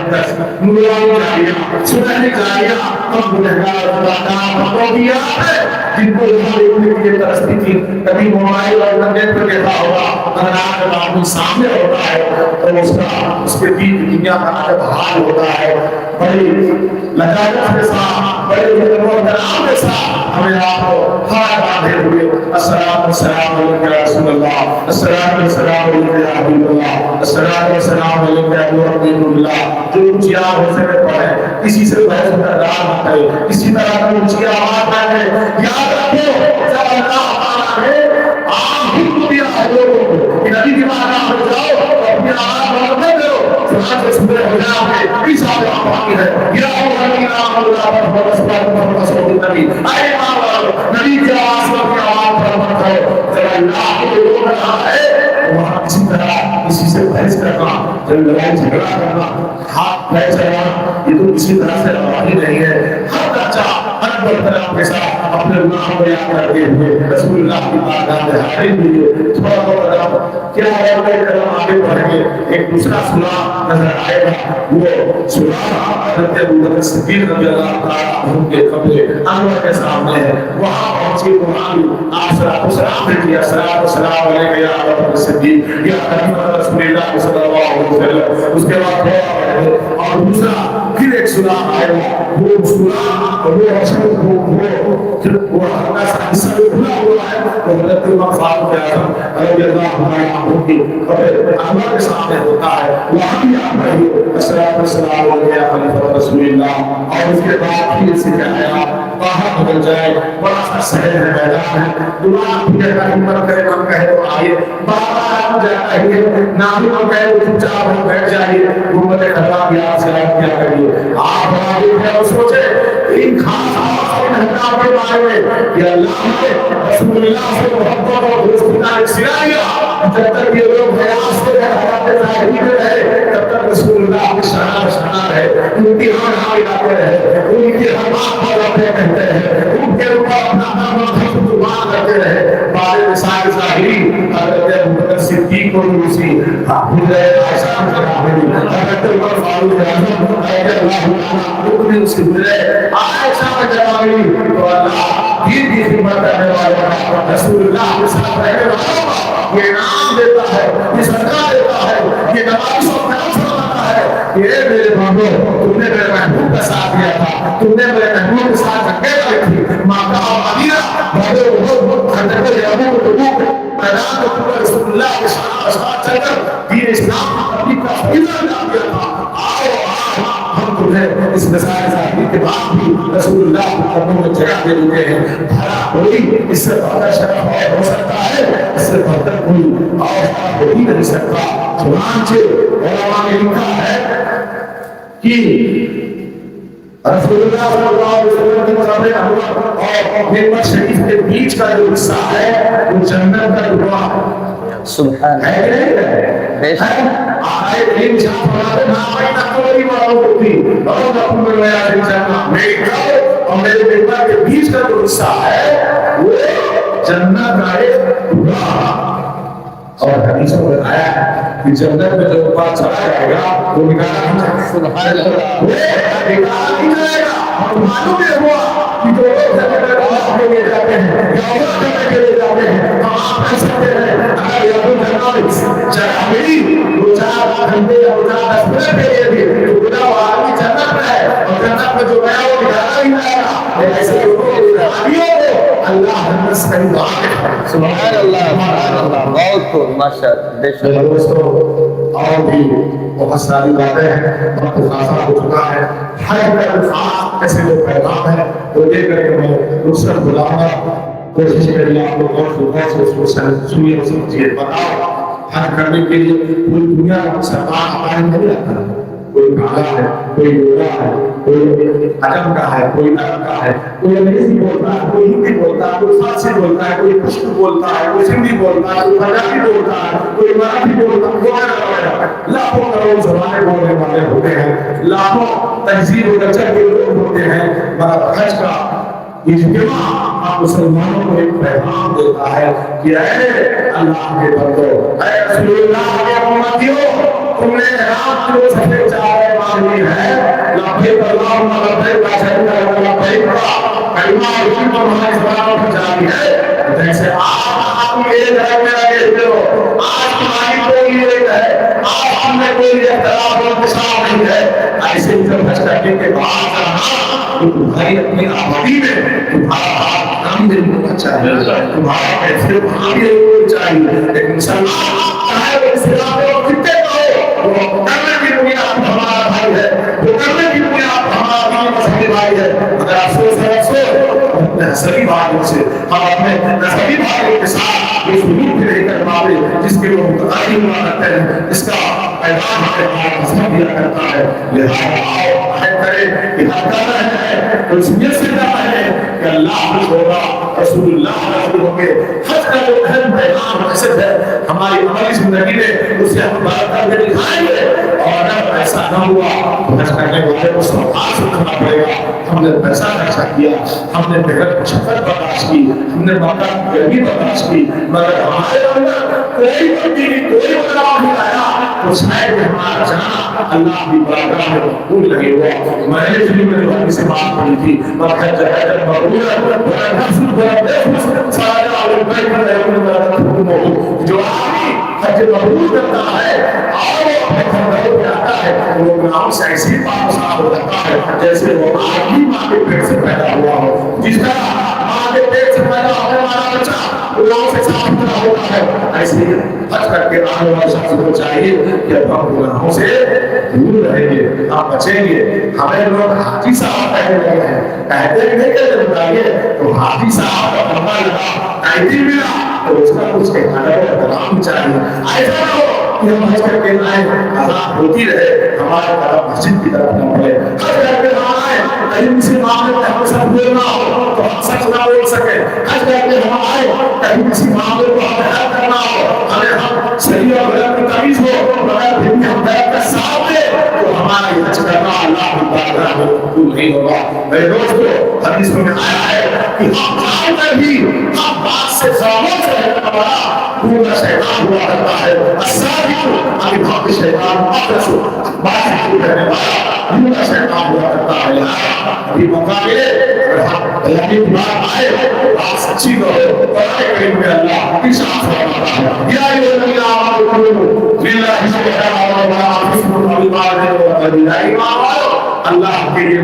نورانی جاریہ سنہری جاریہ ہم گنہگار خدا کا بندوں دیا ہے جن کو یہاں دیکھنے کے لیے ترستی تھی. کبھی موبائل اور انٹرنیٹ پر دیکھا ہوگا اگر آپ کا آدمی سامنے ہوتا ہے تو اس کے بیچ دنیا کا عجب حال ہوتا ہے. بڑی لجاجت کے ساتھ بڑے محترام کے ساتھ ہمیں آپ کو ہاتھ باندھے ہوئے السلام السلام علیکم یا رسول اللہ, السلام السلام علیکم یا حبیب اللہ, السلام السلام علیکم یا رسول اللہ. جو اونچی آواز سے پڑھے, کسی سے بحث کردار نہ کرے, کسی طرح کی اونچی آواز نہ کرے. یاد رکھو جب اللہ تعالیٰ نے عام حکم دیا ہے لوگوں کو کہ نبی کی بارگاہ میں جاؤ اور اپنی آواز بلند نہ کرو, چنانچہ سورہ حجرات میں اس آیت باقی ہے یا الذین آمنوا لا ترفعوا اصواتکم فوق صوت النبی. اے ایمان والو, نبی کی آواز پر اپنی آواز بلند کرو. جب اللہ کو روک رہا ہے وہاں کسی طرح کسی سے بحث کرنا, جب لڑائی جھگڑا کرنا, ہاتھ پیر چلانا, یہ تو کسی طرح سے رواج نہیں ہے. ہر بچہ ہر برطرف کے ساتھ اپنے گناہوں کو یاد کرتے ہوئے رسول اللہ کی بارگاہ میں حاضر ہوئے تھوڑا بہت کیا ہے قدم آگے بڑھیں گے. ایک دوسرا سنا نظر آئے گا, وہ سنا حضرت ابو بکر صدیق رضی اللہ تعالیٰ عنہ کے قبر انور کے سامنے ہے. وہاں پہنچے قرآن آپ سلام نے کیا, السلام علیکم یا ابا بکر صدیق یا خلیفۃ رسول اللہ صلی اللہ علیہ وسلم. اس کے بعد اور دوسرا پھر ایک سلام آئے گا, وہ سلام اور وہ اپنا حصہ کھلا ہوا ہے تو حضرت عمر فاروق اعظم رضی اللہ عنہ کی قبر انور کے سامنے ہوتا ہے. وہاں بھی آپ رہیے السلام علیکم یا خلیفۃ رسول اللہ. اور اس کے بعد پھر سے کیا ہے باہر بدل جائے, بڑا سا شہر ہے, میدان ہے, دعا پھر کا ہمت کرے من کہے تو آئیے, باہر جاتا ہے نہ بھی من کہے تو چپ چاپ ہو بیٹھ جائیے. گنبد خطا کی آپ سے کیا کریے, آپ راضی ہے اور سوچے ان خاص ہم کے بارے میں کہ اللہ نے رسول اللہ سے محبت اور دوستی کا سلا دیا. جب تک یہ لوگ حیات سے حیات ظاہری میں رہے تب تک رسول اللہ کی شان ہے. ان کی ہر حال لاتے رہے, ان کی ہر بات پر رہتے کہتے ہیں, ان کے اوپر اپنا نام قربان کرتے رہے. بعد مثال ظاہری حضرت ابو بکر صدیق کو دوسری حضرت عائشہ حضرت عمر فاروق اعظم رضی اللہ عنہ نے اس کے گزرے عائشہ کا جوابی تو اللہ دین کی خدمت کرنے والے رسول اللہ کے ساتھ رہنے والوں کو یہ انعام دیتا ہے, یہ صدقہ دیتا ہے, یہ نواز و کرم فرماتا ہے کہ اے میرے بابو تم نے میرے محبوب کا ساتھ دیا تھا, تم نے میرے محبوب کے ساتھ اکیلا رکھی. ماں کا مدینہ بڑے بہت حضرت ابو تبوک میدان میں پورا رسول اللہ کے ساتھ چل کر دین اسلام کی تفصیل ادا کیا تھا. ہم تمہیں اس مسائل ظاہری کے بعد بھی رسول اللہ کے قدموں میں جگہ دے دیتے ہیں. بھلا کوئی اس سے بہتر شرف اور ہو سکتا ہے, اس سے بہتر کوئی اور ہو ہی نہیں سکتا. چنانچہ علماء نے لکھا ہے کہ رسول اللہ صلی اللہ علیہ وسلم کی قبر انور اور ممبر شریف کے بیچ کا جو حصہ ہے وہ جنت کا ٹکڑا ہے. سبحان اللہ. آئے دین جہاں فرماتے نا میں نہ کوئی معلوم ہوتی اور نہ کوئی میرا جنت میری قبر اور میرے ممبر کے بیچ کا جو حصہ ہے وہ جنت کا ایک ٹکڑا. اور حدیثوں میں آیا ہے کہ جنت میں جو اوپر چلا جائے گا وہ نکالا نہیں جائے گا. سبحان اللہ. وہ نکالا نہیں جائے گا. اور معلوم یہ ہوا کہ جو لوگ جنت میں اللہ کے لیے جاتے ہیں یا عمرہ کرنے کے لیے جاتے ہیں ہم آپ کہہ سکتے ہیں اگر یہ اپنے جنت چاہے میری دو چار گھنٹے یا دو چار 10 منٹ کے لیے بھی تو بنا وہ آدمی جنت میں ہے اور جنت میں جو گیا وہ نکالا نہیں جائے گا. ایسے آدمیوں کو اللہ جنت سے کہیں باہر. سبحان اللہ. سبحان اللہ. بہت خوب ماشاء اللہ. بے شک. میرے دوستوں اور بھی بہت ساری باتیں ہیں. وقت خاصا ہو چکا ہے. ہر ایک الفاظ ایسے جو پیغام ہے وہ لے کر کے میں دوسرا بلاؤں گا. کوشش کریے آپ لوگ غور سے اس کو سنیے اور سمجھیے. بتاؤ حل کرنے کے لیے پوری دنیا کا سرکار ہمارے نہیں رہتا ہے. کوئی کالا ہے, کوئی گورا ہے, کوئی عجم کا ہے, کوئی عرب کا ہے, کوئی انگریزی بولتا ہے, کوئی ہندی بولتا ہے, کوئی فارسی بولتا ہے, کوئی پشتو بولتا ہے, کوئی سندھی بولتا ہے, کوئی پنجابی بولتا ہے, کوئی مراٹھی بولتا ہے, وغیرہ وغیرہ. لاکھوں کروڑ زبانیں بولنے والے ہوتے ہیں, لاکھوں تہذیب و کلچر کے لوگ ہوتے ہیں, مگر حج کا اجتماع آپ مسلمانوں کو ایک پیغام دیتا ہے کہ اے اللہ کے بندو, اے رسول اللہ کے امتیوں, تم نے رات کو سفید چارے مانگی ہے. لبیک اللہم لبیک لا شریک لک لبیک کا کلمہ رسول محمد صلی اللہ علیہ وسلم جاری ہے. جیسے آپ میرے گھر میں آئے ہو, آج تمہاری کوئی ایک ہے, آج ہم میں کوئی اختلاف و انتشار نہیں ہے. ایسے ہی جب حج کرنے کے بعد جانا تو تمہاری اپنی آبادی میں تمہارا ہاتھ کام دل ہونا چاہیے, تمہارا پیسے وہاں بھی ہونا چاہیے. لیکن مسلمان چاہے وہ اسلام میں کتنے کا ہو, وہ کرنے کی بنیاد پر ہمارا بھائی ہے, وہ کرنے کی بنیاد پر ہمارا دین مذہبی بھائی ہے. اگر افسوس ہے افسوس اپنے نسبی بھائیوں سے, ہم اپنے نسبی بھائیوں کے ساتھ یہ سلوک بھی نہیں کر پاتے جس کے وہ متقاضی ہوا کرتے ہیں. اس کا پیغام ہمارے مذہب دیا کرتا ہے. لہٰذا آؤ عہد کریں کہ ہم کر رہے ہیں تو اس نیت سے کر رہے ہیں کہ اللہ خوش ہوگا, رسول اللہ راضی ہوں گے. حج کا جو اہم پیغام مقصد ہے ہماری عملی زندگی میں اسے ہم بات کر کے دکھائیں گے. اور اگر ایسا نہ ہوا تو حج کرنے والے کو سوال سے کرنا پڑے گا. ہم نے پیسہ خرچہ کیا, ہم نے محنت مشقت برداشت کی, ہم نے موقع گرمی برداشت کی, مگر ہمارے اندر کوئی تبدیلی کوئی بدلاؤ نہیں آیا تو شاید ہمارا جانا اللہ کی بارگاہ میں مقبول نہیں ہوا. میں نے فلم میں جو حدیث سے بات پڑھی تھی وقت جہاد مقبول جو آدمی حج مقبول کرتا ہے اور وہ اپنے گھر میں آتا ہے وہ گناہوں سے ایسی بات صاف ہو جاتا ہے جیسے وہ آدمی ماں کے پیٹ سے پیدا ہوا ہو. جس طرح ماں کے پیٹ سے پیدا ہونے والا بچہ گناہوں سے صاف ستھرا ہوتا ہے, ایسے ہی حج کر کے آنے والے شخص کو چاہیے کہ اب ہم گناہوں سے دور رہیں گے, ہم بچیں گے. ہمیں لوگ حاجی صاحب کہنے لگے ہیں, کہتے ہیں کہ جب بتائیے تو حاجی صاحب کا بندہ لگا قیدی ملا تو اس کا کچھ کہنا احترام چاہیے. ایسا نہ ہو کہ ہم حج کر کے آئے آزاد ہوتی رہے, ہمارا قدم مسجد کی طرف نہ بڑھے. حج کر کے ہم آئے کہیں کسی معاملے میں ہم سچ بولنا ہو تو ہم سچ نہ بول سکے. حج کر کے ہم آئے کہیں کسی معاملے کو ہم بیان کرنا ہو, ہمیں ہم صحیح اور غلط میں تمیز ہو مگر پھر بھی ہم بیان کا ساتھ دیں تو ہمارا یہ حج کرنا اللہ کی بارگاہ میں قبول نہیں ہوگا. میرے دوستو حدیث میں آیا ہے کہ ہم جان کر بھی ہم بات سے زامن سے رہنا والا پورا شیطان ہوا کرتا ہے. السابق ابھی بھاگ شیطان اقرس بات سے رہنے والا پورا شیطان ہوا کرتا ہے. ابھی موقع ملے اللہ کی بات آئے بات سچی کرو. قرآن کریم میں اللہ ارشاد فرماتا ہے یا ایھا الذین آمنوا باللہ سبحانہ اللہ کے لیے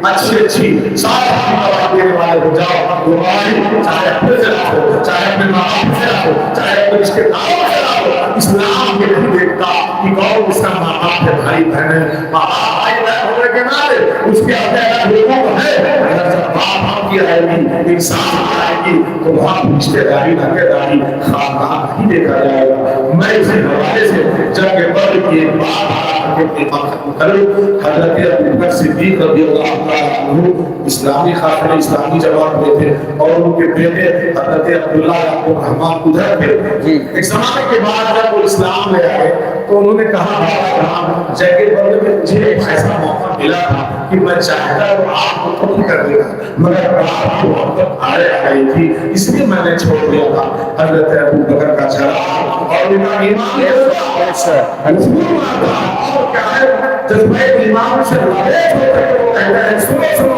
اچھی اچھی صالح باتیں دینے والے ہو جاؤ. تمہاری چاہے اپنے سے رہو, چاہے اپنے ماں باپ سے رہو, چاہے اپنے رشتے داروں سے رہو, اسلام یہ نہیں دیکھتا کہ کون اس کا ماں باپ ہے, بھائی بہن ہے. ماں باپ بھائی بہن ہونے کے ناطے اس کے اپنے الگ لوگوں کو ہے. اگر جب باپ باپ کی آئے گی انسان کی آئے گی تو وہاں رشتے داری ناطےداری خاندان نہیں دیکھا جائے گا. میں اسی حوالے سے جنگ بدر کی ایک بات ختم کروں. حضرت ابوبکر صدیق رضی اللہ تعالیٰ عنہ اسلامی خاتون اسلامی جماعت میں تھے اور ان کے بیٹے حضرت عبداللہ عبد الرحمن ادھر تھے. ایک زمانے کے بعد جب وہ اسلام لے آئے تو انہوں نے کہا جنگ بدر میں مجھے ایک ایسا موقع ملا تھا کہ میں چاہتا ہوں آپ کو ختم کر دے گا، مگر آپ کو وقت آئے آئی تھی اس لیے میں نے چھوڑ دیا تھا۔ حضرت ابو بکر کا چلا اور ان کا ایمان یہ ہوا اور کیا ہے جذبہ ایمان سے لڑے ہوتے وہ کہتے ہیں سنو سنو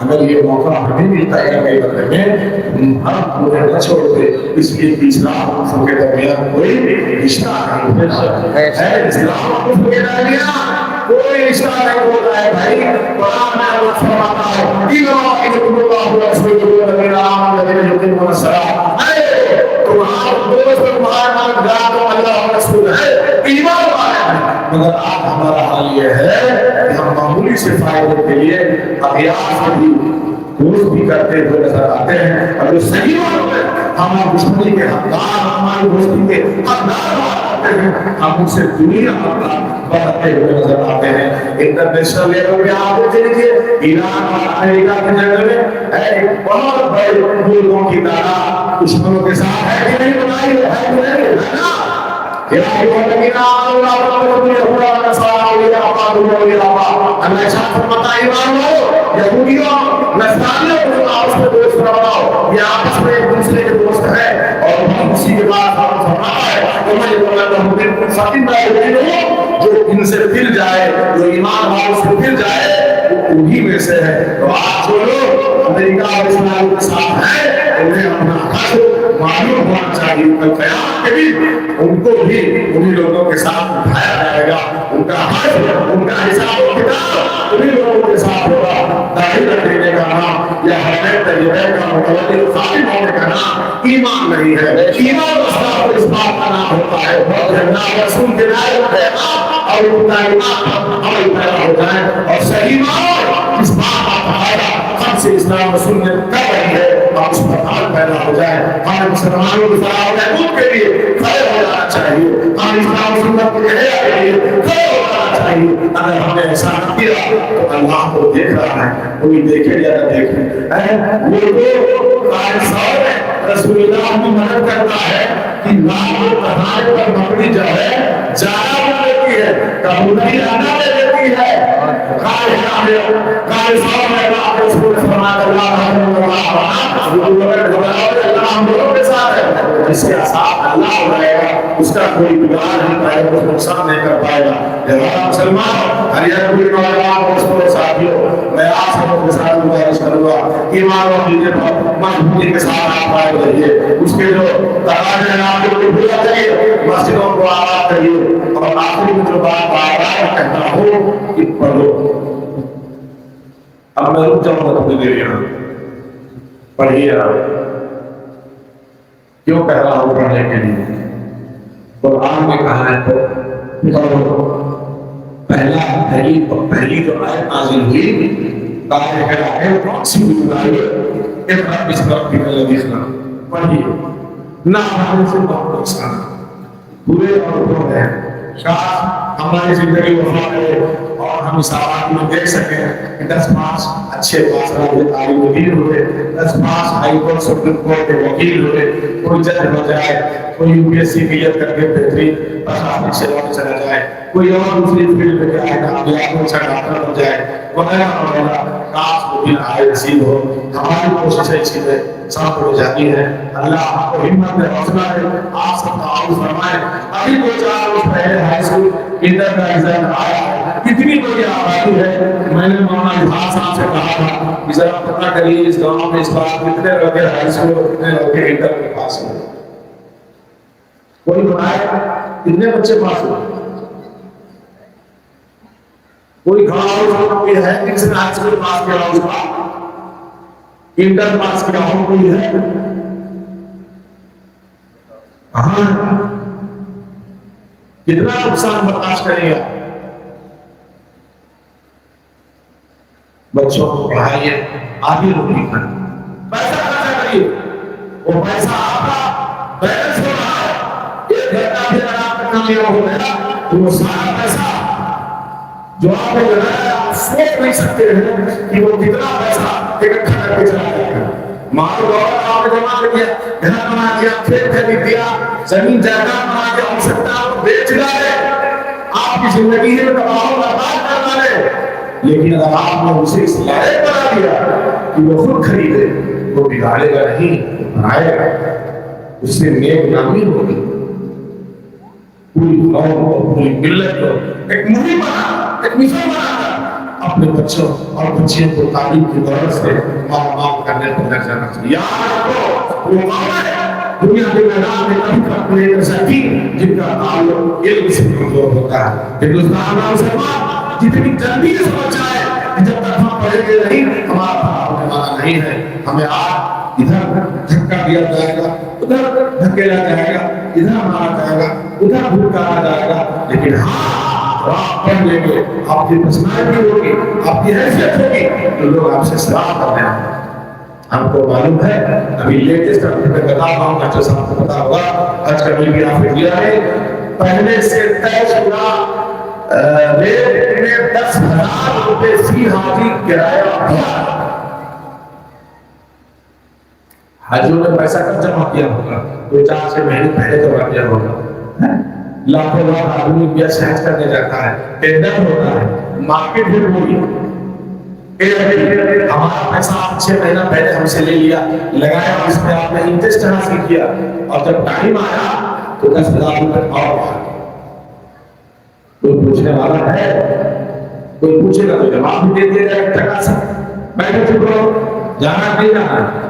اگر یہ موقع ہمیں ملتا ہے کئی بندے میں ہم پورے نہ چھوڑتے، اس لیے کہ اسلام مسلم کے درمیان کوئی رشتہ نہیں ہے، اسلام مسلم کے درمیان کوئی رشتہ نہیں ہوتا ہے بھائی۔ قرآن میں اللہ فرماتا ہے تمہارا دوست تمہارا مددگار تو اللہ اور رسول ہے، ایمان والے ہیں۔ مگر آج ہمارا حال یہ ہے کہ ہم معمولی سے فائدے کے لیے اغیار سے بھی دوست بھی کرتے ہوئے نظر آتے ہیں، اور جو صحیح معنوں میں ہماری دشمنی کے حقدار، ہماری دوستی کے حقدار آتے ہیں، ہم ان سے دنیا بڑھتے ہوئے نظر آتے ہیں۔ انٹرنیشنل لیول پہ آپ دیکھیے ایران اور امریکہ کے جنگ میں ایک بہت بڑے ملکوں کی تعداد دشمنوں کے ساتھ ہے کہ نہیں بنائی ہے کہ نہیں ہے نا؟ اللہ فرماتا ہے ایمان والو یہودیوں نصرانیوں کو آپس میں دوست نہ بناؤ، یہ آپس میں ایک دوسرے کے دوست ہے۔ اور اسی کے بعد ہم فرماتا ہے جو ان سے پھر جائے، جو ایمان والوں سے پھر جائے وہ انہی میں سے ہے۔ تو آج جو لوگ امریکہ اور اسرائیل کے ساتھ ہیں انہیں اپنا حق معلوم ہونا چاہیے، کل قیامت کے دن ان کو بھی انہی لوگوں کے ساتھ اٹھایا جائے گا، ان کا حق، ان کا حساب و کتاب انہی لوگوں کے ساتھ ہوگا۔ داخل دینے کا نام یا حرمت طیبہ کا متوجہ خاتم ہونے کا نام ایمان نہیں ہے۔ ایمان اس بات کا نام ہوتا ہے اللہ رسول کے نائب پیغام اور ان کا ایمان عمل پیدا ہو جائے، اور صحیح معنوں اس بات کا پہاڑا ہم سے اسلام رسول نے کر رہی ہے اور اس پر عمل پیدا ہو جائے۔ ہمیں مسلمانوں کے فلاح و بہبود کے لیے کھڑے ہو جانا چاہیے، ہم اسلام سنت کے لیے کھڑے ہو جانا چاہیے۔ اگر ہم نے ایسا نہ کیا تو اللہ کو دیکھ رہا ہے، کوئی دیکھے یا نہ دیکھے۔ وہ قائد صاحب رسول اللہ کی مدد کرتا ہے کہ لاکھ پڑھانے پر مکڑی جو ہے جانا بھی دیتی ہے، کبوتری آنا بھی دیتی ہے۔ قائد صاحب نے اللہ کے رسول فرمایا اللہ ہم لوگوں کے ساتھ ہے، جس کے ساتھ اللہ رہے گا اس کا کوئی بگاڑ نہیں پائے گا، اس نقصان نہیں کر پائے گا۔ لہذا مسلمان ہر ایک کوئی نوجوان دوستوں ساتھیوں میں آپ سب کے ساتھ گزارش کروں گا ایمان اور عقیدے پر مضبوطی کے ساتھ آپ آئے رہیے، اس کے جو تقاضے ہیں آپ کو پورا کریے، مسجدوں کو آباد کریے، اور آخری میں جو بات بار بار کہتا ہوں کہ پڑھو۔ اب میں رک جاؤں گا تھوڑی دیر یہاں، پڑھیے آپ۔ کیوں کہہ رہا ہوں پڑھنے کے لیے؟ قرآن میں کہا ہے تو پہلی جو آیت نازل ہوئی پڑھیے نہ ہمارے سے بہت نقصان برے اور برے ہیں۔ شاید ہماری زندگی وفا کرے اور ہم اس آباد میں دیکھ سکیں کہ 10 پاس اچھے پاس تعلیم وکیل ہوئے، 10 پاس ہائی کورٹ سپریم کورٹ کے وکیل ہوئے، کوئی جج ہو جائے، کوئی UPSC کلیئر کر کے بہترین پرشاسنک سیوا میں چلا جائے، کوئی اور دوسری فیلڈ میں جائے، کامیاب اچھا ڈاکٹر ہو جائے وغیرہ وغیرہ۔ کاش وہ دن آئے نصیب ہو۔ ہماری کوششیں اسی میں سب ہو جاتی ہے۔ اللہ آپ کو ہمت دے، حوصلہ دے، آپ سب تعاون فرمائے۔ ابھی 2-4 روز پہلے ہائی اسکول انٹر کا رزلٹ آیا، کتنی بڑی آبادی ہے۔ میں نے مولانا اظہار صاحب سے کہا تھا کہ ذرا پتہ کریے اس گاؤں میں اس بار کتنے لڑکے ہائی اسکول اور کتنے لڑکے انٹر کے پاس ہوئے، کوئی بتائے کتنے بچے پاس ہوئے؟ کوئی گاؤں کوئی ہے جس نے ہائی اسکول پاس کیا ہو، اس کا انٹر پاس کیا ہو کوئی ہے؟ ہاں، کتنا نقصان برداشت کرے گا؟ بچوں کو پڑھائیے، آگے روٹی کھائیں، پیسہ خرچہ کریے، وہ پیسہ آپ کا بیلنس ہو رہا ہے۔ ایک گھنٹہ بھی اگر آپ کا کامیاب ہو گیا تو وہ سارا پیسہ جو آپ کو لگایا آپ سوچ نہیں سکتے ہیں کہ وہ کتنا پیسہ اکٹھا کر کے چلا جائے گا۔ مال دولت آپ نے جمع کر دیا، گھر بنا دیا، کھیت خرید دیا، زمین جائیداد بنا کے ہو سکتا ہے بیچ ڈالے، آپ کی زندگی میں تباہ و برباد کر ڈالے، لیکن اگر آپ نے اسے اس لائق بنا دیا کہ وہ خود خریدے، وہ بگاڑے گا نہیں، بنائے گا، اس سے نیک نامی ہوگی، پوری قوم کو، پوری ملت کو ایک مہم بنا، ایک مشن بنا اپنے بچوں اور بچیوں کو تعلیم کی دولت سے ماں کرنے پر لگ جانا چاہیے۔ یاد رکھو، وہ قوم ہے دنیا کے میدان میں کبھی کبھی ایک ایسی جن کا تعلق علم سے کمزور ہوتا ہے۔ ہندوستان میں مسلمان جتنی جلدی سمجھ جائے کہ جب تک ہم پڑھیں گے نہیں ہمارا ہونے والا نہیں ہے، ہمیں آج ادھر دھکا دیا جائے گا، ادھر دھکیلا جائے گا، ادھر مارا جائے گا، ادھر بھٹکایا جائے گا، لیکن ہاں آپ پڑھ لیں گے، آپ کی پرسنالٹی ہوگی، آپ کی حیثیت ہوگی، تو لوگ آپ سے سلام کرتے ہیں۔ ہم کو معلوم ہے، ابھی لیٹسٹ میں بتا رہا ہوں، بچوں صاحب کو پتا ہوگا، آج کا میڈیا آفر دیا ہے، پہلے سے طے شدہ ریٹ میں 10,000 روپے فی حاجی کرایہ دیا۔ حاجیوں نے پیسہ کب جمع کیا ہوگا؟ کوئی 4-6 مہینے پہلے جمع کیا ہوگا۔ لاکھوں لاکھ آدمی روپیہ سہج کرنے جاتا ہے، ٹینڈر ہوتا ہے، مارکیٹ بھی ہوگی، ہمارا پیسہ آپ 6 مہینہ پہلے ہم سے لے لیا، لگایا، اس میں آپ نے انٹرسٹ حاصل کیا، اور جب ٹائم آیا تو 10,000 روپے اور بڑھا۔ کوئی پوچھنے والا ہے؟ کوئی پوچھے گا تو جواب بھی دے دیا جائے گا ٹکا سا، بیٹھے چپ رہو، جانا نہیں جانا۔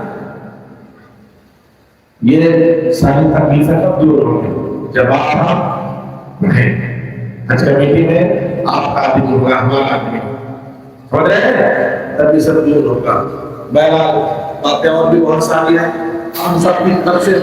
یہ ساری تکلیفیں کب دور ہوں گی؟ جب آپ ہم پڑھیں۔ آج کا میٹنگ میں آپ کا آدمی ہوگا، ہمارا آدمی ہو رہے ہیں، تب یہ سب دور ہوگا۔ بہرحال باتیں اور بھی بہت ساری ہیں، ہم سب کی طرف سے